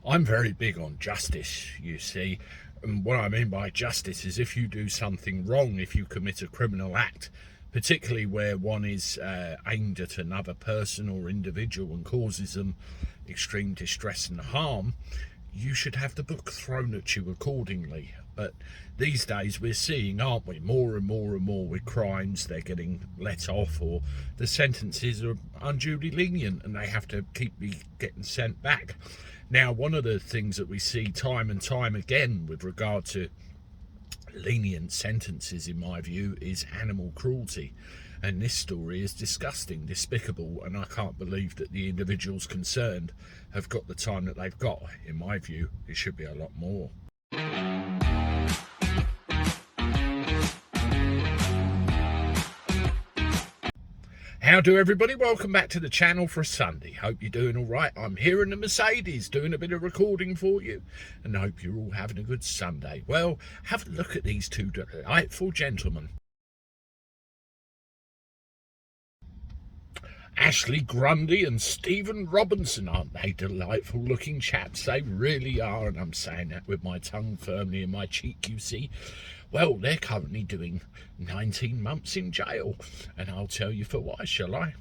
I'm very big on justice, you see. And what I mean by justice is if you do something wrong, if you commit a criminal act, particularly where one is aimed at another person or individual and causes them extreme distress and harm, you should have the book thrown at you accordingly. But these days we're seeing, aren't we, more and more and more with crimes, they're getting let off, or the sentences are unduly lenient and they have to keep getting sent back. Now, one of the things that we see time and time again with regard to lenient sentences, in my view, is animal cruelty. And this story is disgusting, despicable, and I can't believe that the individuals concerned have got the time that they've got. In my view, it should be a lot more. How do everybody? Welcome back to the channel for a Sunday. Hope you're doing all right. I'm here in the Mercedes doing a bit of recording for you, and I hope you're all having a good Sunday. Well, have a look at these two delightful gentlemen. Ashley Grundy and Stephen Robinson, aren't they delightful looking chaps? They really are, and I'm saying that with my tongue firmly in my cheek, you see. Well, they're currently doing 19 months in jail, and I'll tell you for why, shall I?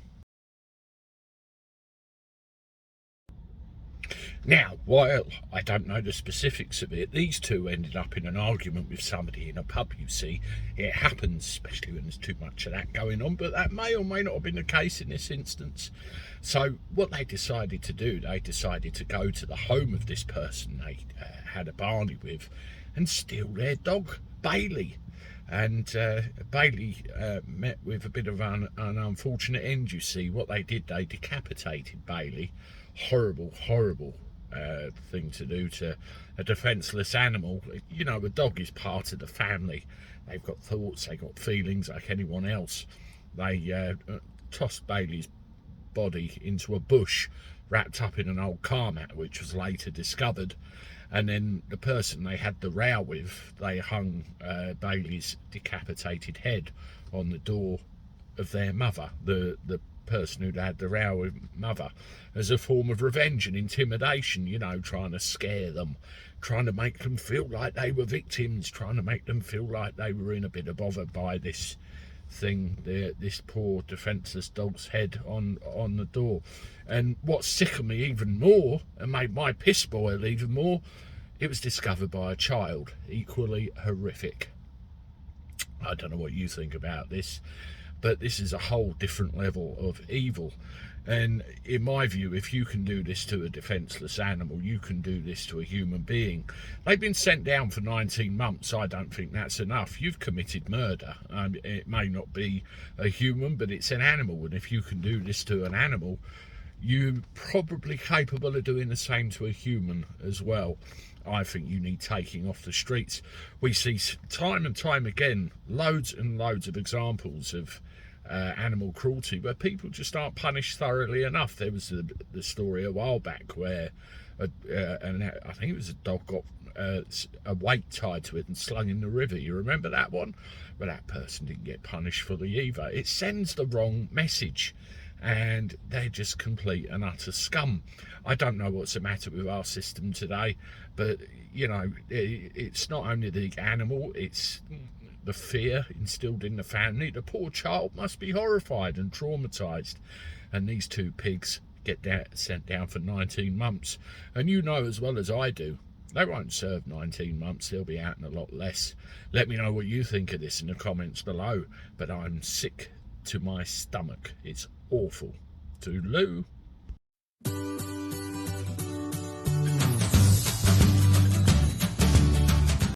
Now, while I don't know the specifics of it, these two ended up in an argument with somebody in a pub, you see. It happens, especially when there's too much of that going on, but that may or may not have been the case in this instance. So what they decided to do, they decided to go to the home of this person they had a barney with and steal their dog, Bailey. And Bailey met with a bit of an unfortunate end, you see. What they did, they decapitated Bailey. Horrible, horrible thing to do to a defenceless animal. You know, a dog is part of the family. They've got thoughts, they've got feelings like anyone else. They tossed Bailey's body into a bush wrapped up in an old car mat, which was later discovered. And then the person they had the row with, they hung Bailey's decapitated head on the door of their mother, the person who'd had the row with mother, as a form of revenge and intimidation, you know, trying to scare them, trying to make them feel like they were victims, trying to make them feel like they were in a bit of bother by this thing, this poor defenceless dog's head on the door. And what sickened me even more and made my piss boil even more, it was discovered by a child. Equally horrific. I don't know what you think about this, but this is a whole different level of evil. And in my view, if you can do this to a defenceless animal, you can do this to a human being. They've been sent down for 19 months. I don't think that's enough. You've committed murder. It may not be a human, but it's an animal. And if you can do this to an animal, you're probably capable of doing the same to a human as well. I think you need taking off the streets. We see time and time again loads and loads of examples of animal cruelty where people just aren't punished thoroughly enough. There was the story a while back where I think it was a dog got a weight tied to it and slung in the river. You remember that one? But that person didn't get punished fully either. It sends the wrong message, and they're just complete and utter scum. I don't know what's the matter with our system today, but you know, it's not only the animal, it's the fear instilled in the family. The poor child must be horrified and traumatized, and these two pigs get sent down for 19 months. And you know as well as I do, they won't serve 19 months, they'll be out in a lot less. Let me know what you think of this in the comments below, but I'm sick to my stomach. It's awful. Toodaloo.